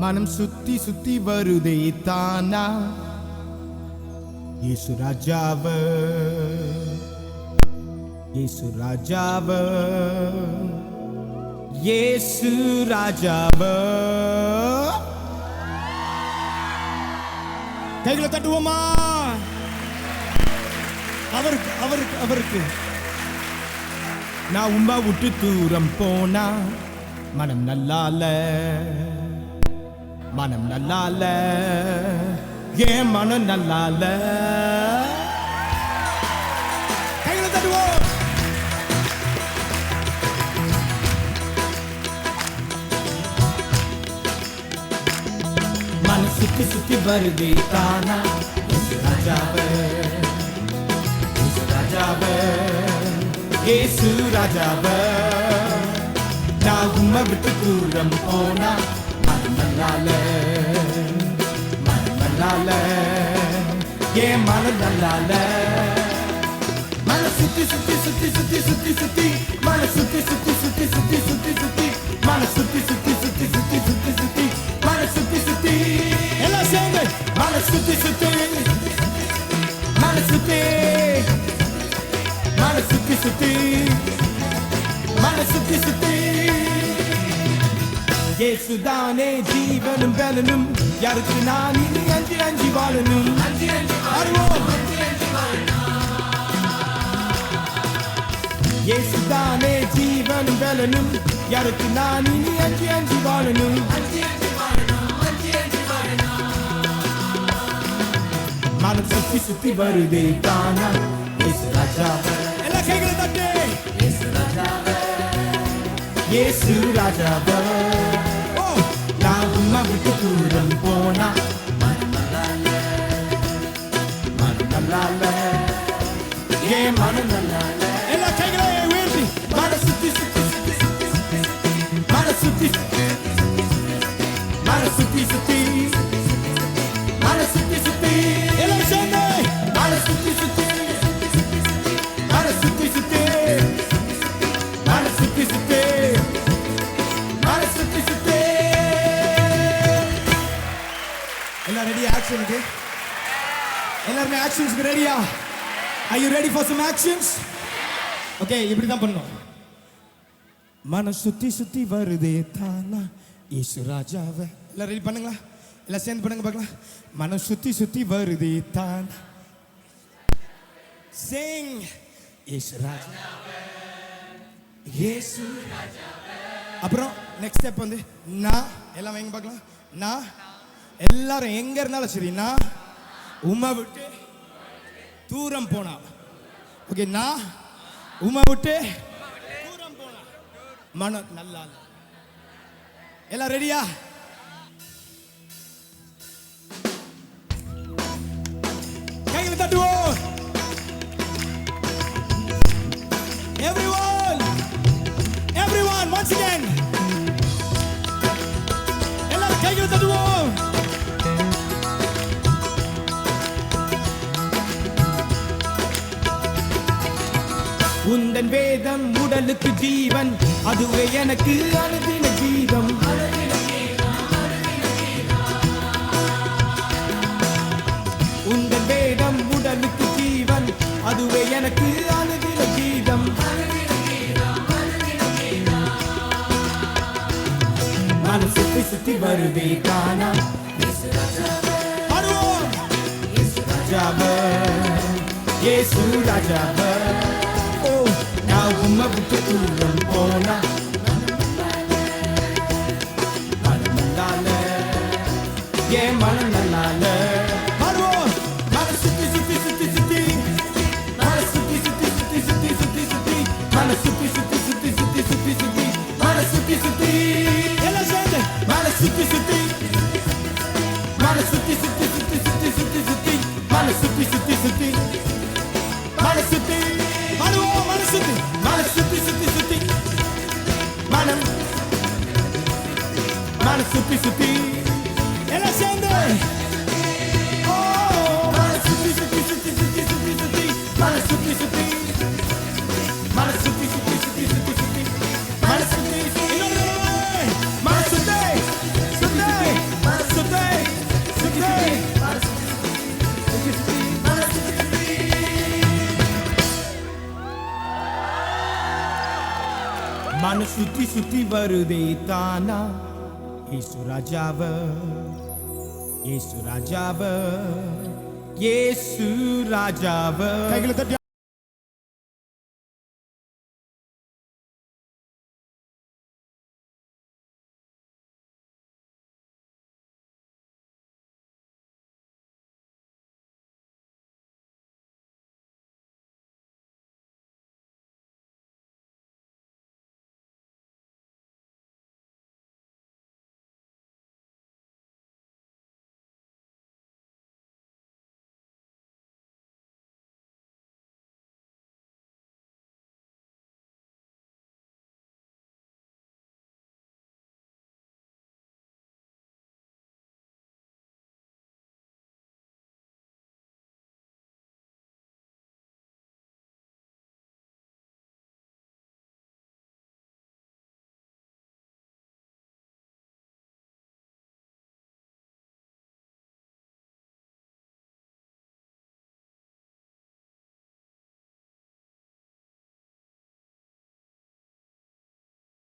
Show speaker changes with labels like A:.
A: மனம் சுத்தி சுத்தி வருதே தானா இயேசு ராஜாவ இயேசு ராஜாவ இயேசு ராஜாவ கைகளை தட்டுவோமா? அவருக்கு அவருக்கு அவருக்கு. நான் உம்மா விட்டு தூரம் போனா மனம் நல்லால, மனம் நல்லால, ஏன் மனம் நல்லால. கைகளை தட்டுவோம். மனம் சுத்தி சுத்தி வருதே தானா இயேசு ராஜாவ இயேசு ராஜாவ இயேசு ராஜாவ. நான் உம்மை விட்டு தூரம் போனா மனம் நல்லால, மனம் நல்லால, ஏன் மனம் நல்லால. மனம் சுத்தி சுத்தி சுத்தி சுத்தி சுத்தி சுத்தி மனம் சுத்தி சுத்தி சுத்தி சுத்தி சுத்தி சுத்தி மனம் சுத்தி சுத்தி சுத்தி சுத்தி சுத்தி சுத்தி மனம் சுத்தி சுத்தி எல்லாம் சேர்ந்து மனம் சுத்தி சுத்தி மனம் சுத்தி மனம் சுத்தி சுத்தி மனம் சுத்தி சுத்தி. இயேசுதானே ஜீவனும் பலனும், யாருக்கு நான் இனி அஞ்சி அஞ்சி வாழணும். இயேசுதானே ஜீவனும் பலனும், யாருக்கு நான் இனி அஞ்சி அஞ்சி வாழணும். மனம் சுத்தி சுத்தி வருதே தானா இயேசு ராஜாவ. எல்லா கைகளை தட்டு. இயேசு ராஜாவ இயேசு ராஜாவ. நான் உம்மை விட்டு தூரம் போனா மனம் நல்லால, மனம் நல்லால, ஏன் மனம் நல்லால. எல்லா கைகளை உயர்த்தி மனம் சுத்தி சுத்தி சுத்தி சுத்தி மனம் சுத்தி மனம் சுத்தி சுத்தி மனம் சுத்தி சுத்தி எல்லாம் சேர்ந்து மனம் சுத்தி சுத்தி மனம் சுத்தி சுத்தி மனம் சுத்தி சுத்தி மனம் சுத்தி சுத்தி. எல்லாம் ரெடி ஆக்ஷனுக்கு? எல்லாருமே ஆக்ஷன்ஸ்க்கு ரெடியா? Are you ready for some actions? Okay, இப்படி தான் பண்ணணும். மனம் சுத்தி சுத்தி வருதே தானா இயேசு ராஜாவ. எல்லாம் ரெடி பண்ணுங்களா? எல்லாம் சேர்ந்து பண்ணுங்க பார்க்கலாம். மனம் சுத்தி சுத்தி வருதே தானா sing இயேசு ராஜாவ இயேசு ராஜாவ. அப்புறம் நெக்ஸ்ட் ஸ்டெப் வந்து நான். எல்லாம் வைங்க பார்க்கலாம். நான் எல்லாரும் எங்க இருந்தாலும் சரி, நான் உம்மை விட்டு தூரம் போனா. ஓகே, நான் உம்மை விட்டு தூரம் போனா மனம் நல்லா. எல்லாம் ரெடியா? கைகளை தட்டுவோம். Everyone, everyone, once again. எல்லாரும் கைகளை தட்டுவோம். உந்தன் வேதம் உடலுக்கு ஜீவன், அதுவே எனக்கு அனுதின ஜீவம். உந்தன் வேதம் உடலுக்கு ஜீவன், அதுவே எனக்கு அனுதின ஜீவம். மனம் சுத்தி சுத்தி வருதே தானா இயேசு ராஜாவ. இயேசு ராஜாவ இயேசு ராஜாவ. நான் உம்மை விட்டு தூரம் போனா மனம் நல்லால, ஏன் மனம் நல்லால. மனம் சுத்தி சுத்தி சுத்தி சுத்தி மனம் சுத்தி சுத்தி சுத்தி சுத்தி சுத்தி சுத்தி மனம் சுத்தி சுத்தி சுத்தி சுத்தி சுத்தி சுத்தி மனம் சுத்தி சுத்தி எல்லாம் சேர்ந்து மனம் சுத்தி சுத்தி மனம் சுத்தி சுத்தி சுத்தி சுத்தி சுத்தி சுத்தி மனம் சுத்தி சுத்தி சுத்தி மனம் சுத்தி மனம் சுத்தி மனம் சுத்தி சுத்தி சுத்தி மனம் மனம் சுத்தி சுத்தி எல்லாம் சேர்ந்து மனம் சுத்தி சுத்தி சுத்தி சுத்தி சுத்தி சுத்தி மனம் சுத்தி சுத்தி மனம் சுத்தி சுத்தி சுத்தி சுத்தி சுத்தி மனம் சுத்தி மனம் சுத்தி சுத்தி சுத்தி சுத்தி வருதே தானா ஏசு ராஜாவ ஏசு ராஜாவ ஏசு ராஜாவ கைகளை தட்டி